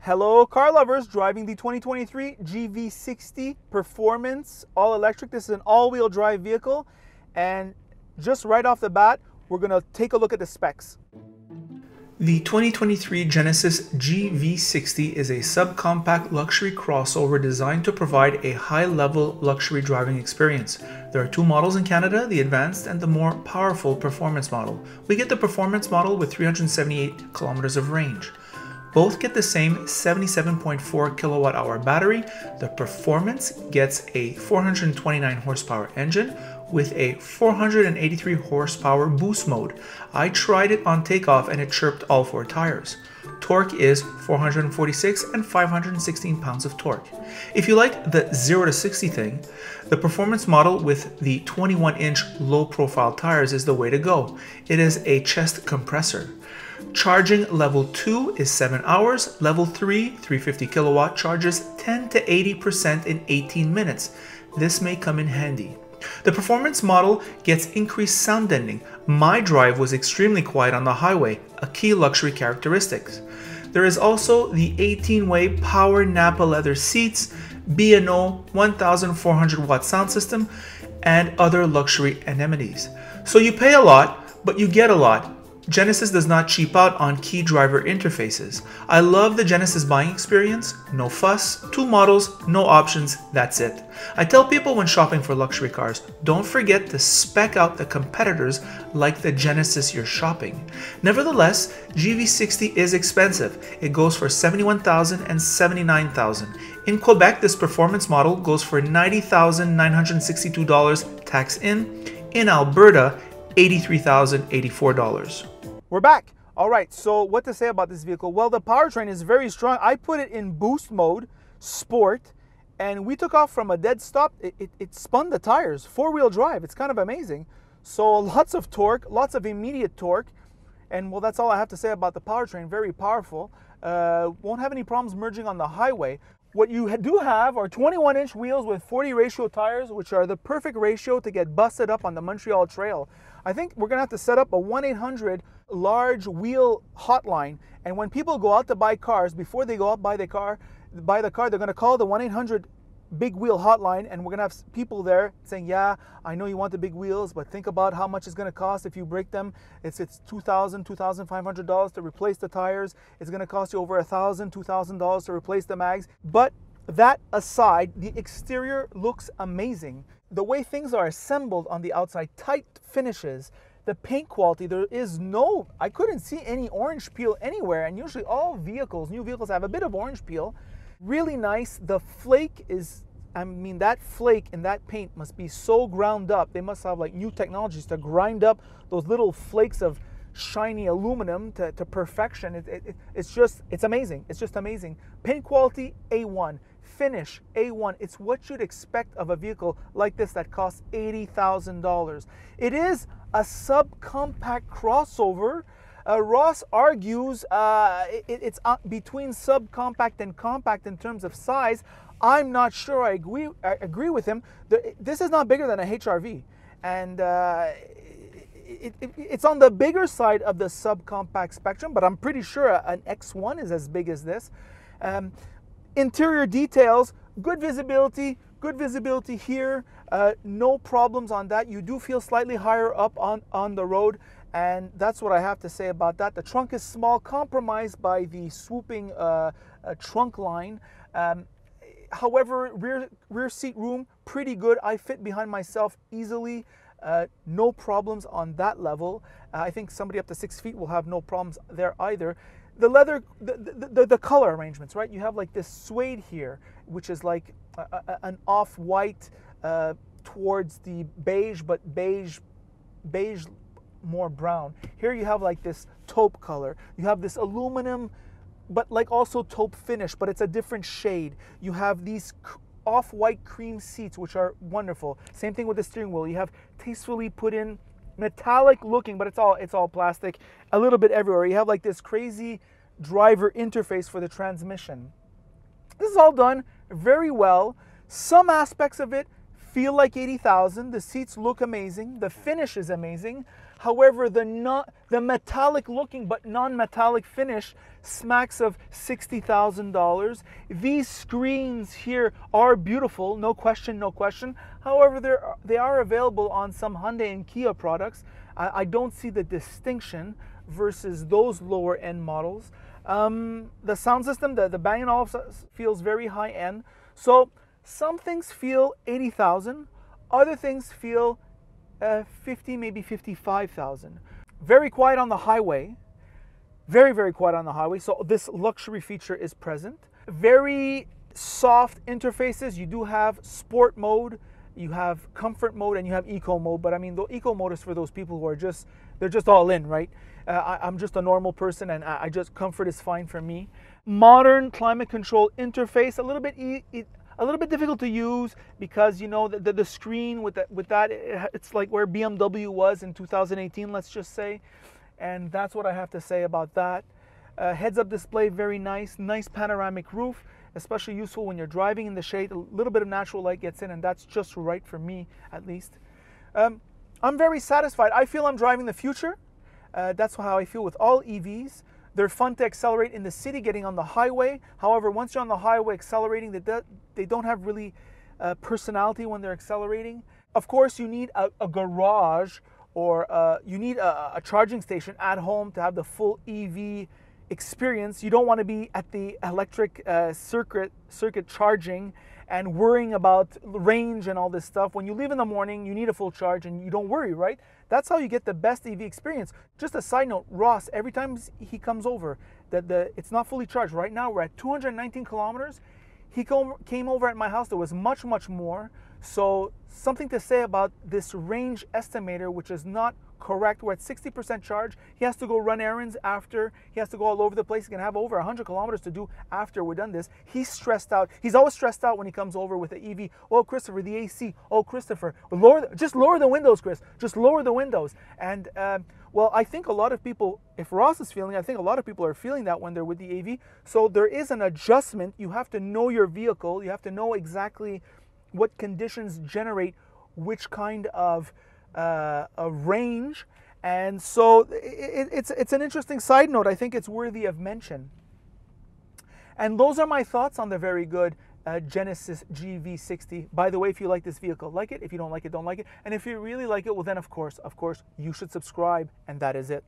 Hello car lovers, driving the 2023 Gv60 Performance all-electric. This is an all-wheel drive vehicle, and just right off the bat, we're going to take a look at the specs. The 2023 Genesis GV60 is a subcompact luxury crossover designed to provide a high-level luxury driving experience. There are two models in Canada, the advanced and the more powerful performance model. We get the performance model with 378 kilometers of range. Both get the same 77.4 kilowatt-hour battery. The performance gets a 429 horsepower engine with a 483 horsepower boost mode. I tried it on takeoff and it chirped all four tires. Torque is 446 and 516 pounds of torque. If you like the 0 to 60 thing, the performance model with the 21-inch low-profile tires is the way to go. It is a chest compressor. Charging level 2 is 7 hours, level 3, 350 kilowatt, charges 10 to 80% in 18 minutes. This may come in handy. The performance model gets increased sound deadening. My drive was extremely quiet on the highway, a key luxury characteristic. There is also the 18-way power Napa leather seats, B&O 1400 watt sound system, and other luxury amenities. So you pay a lot, but you get a lot. Genesis does not cheap out on key driver interfaces. I love the Genesis buying experience. No fuss, two models, no options, that's it. I tell people when shopping for luxury cars, don't forget to spec out the competitors like the Genesis you're shopping. Nevertheless, Gv60 is expensive. It goes for $71,000 and $79,000. In Quebec, this performance model goes for $90,962 tax in. In Alberta, $83,084. We're back. All right, so what to say about this vehicle? Well, the powertrain is very strong. I put it in boost mode, sport, and we took off from a dead stop. It spun the tires, four-wheel drive. It's kind of amazing. So lots of torque, lots of immediate torque. And well, that's all I have to say about the powertrain. Very powerful. Won't have any problems merging on the highway. What you do have are 21-inch wheels with 40 ratio tires, which are the perfect ratio to get busted up on the Montreal Trail. I think we're going to have to set up a 1-800 large wheel hotline. And when people go out to buy cars, before they go out buy the car, they're going to call the 1-800 big wheel hotline, and we're going to have people there saying, yeah, I know you want the big wheels, but think about how much it's going to cost if you break them. It's $2,000, $2,500 to replace the tires. It's going to cost you over $1,000, $2,000 to replace the mags. But that aside, the exterior looks amazing. The way things are assembled on the outside, tight finishes, the paint quality, I couldn't see any orange peel anywhere, and usually all vehicles, new vehicles, have a bit of orange peel. Really nice. The flake is, that flake in that paint must be so ground up. They must have like new technologies to grind up those little flakes of shiny aluminum to perfection. It's amazing. It's just amazing. Paint quality, A1. Finish, A1. It's what you'd expect of a vehicle like this that costs $80,000. It is a subcompact crossover. Ross argues it's between subcompact and compact in terms of size. I'm not sure I agree with him. This is not bigger than a HRV, and it's on the bigger side of the subcompact spectrum, but I'm pretty sure an X1 is as big as this. Interior details, good visibility here. No problems on that. You do feel slightly higher up on the road, and that's what I have to say about that. The trunk is small, compromised by the swooping trunk line. However, rear seat room, pretty good. I fit behind myself easily. No problems on that level. I think somebody up to 6 feet will have no problems there either. The leather, the color arrangements, right? You have like this suede here, which is like an off-white towards the beige, but beige more brown. Here you have like this taupe color. You have this aluminum, but like also taupe finish, but it's a different shade. You have these off-white cream seats, which are wonderful. Same thing with the steering wheel. You have tastefully put in metallic looking, but it's all plastic, a little bit everywhere. You have like this crazy driver interface for the transmission. This is all done very well. Some aspects of it feel like $80,000. The seats look amazing. The finish is amazing. However, the metallic looking but non-metallic finish smacks of $60,000. These screens here are beautiful, no question, no question. However, they are available on some Hyundai and Kia products. I don't see the distinction versus those lower end models. The sound system, the Bang & Olufsen feels very high end. So some things feel 80,000, other things feel 50, maybe 55,000. Very quiet on the highway. Very, very quiet on the highway. So this luxury feature is present. Very soft interfaces. You do have sport mode, you have comfort mode, and you have eco mode. But I mean, the eco mode is for those people who are they're just all in, right? I'm just a normal person, and comfort is fine for me. Modern climate control interface, a little bit difficult to use because, you know, the screen with that it's like where BMW was in 2018, let's just say, and that's what I have to say about that. Heads-up display, very nice panoramic roof, especially useful when you're driving in the shade. A little bit of natural light gets in, and that's just right for me, at least. I'm very satisfied. I feel I'm driving the future. That's how I feel with all EVs. They're fun to accelerate in the city, getting on the highway. However, once you're on the highway accelerating, they don't have really personality when they're accelerating. Of course, you need a garage, or you need a charging station at home to have the full EV experience. You don't want to be at the electric circuit charging and worrying about range and all this stuff. When you leave in the morning, you need a full charge and you don't worry, right? That's how you get the best EV experience. Just a side note, Ross, every time he comes over, it's not fully charged. Right now we're at 219 kilometers. He came over at my house, there was much, much more. So something to say about this range estimator, which is not correct. We're at 60% charge. He has to go run errands after. He has to go all over the place. He can have over 100 kilometers to do after we're done this. He's stressed out. He's always stressed out when he comes over with the EV. Oh, Christopher, the AC. Oh, Christopher, just lower the windows, Chris. Just lower the windows. And well, I think a lot of people, if Ross is feeling, I think a lot of people are feeling that when they're with the AV. So there is an adjustment. You have to know your vehicle. You have to know exactly what conditions generate which kind of a range. And so it's an interesting side note. I think it's worthy of mention. And those are my thoughts on the very good Genesis GV60. By the way, if you like this vehicle, like it. If you don't like it, don't like it. And if you really like it, well then of course, you should subscribe, and that is it.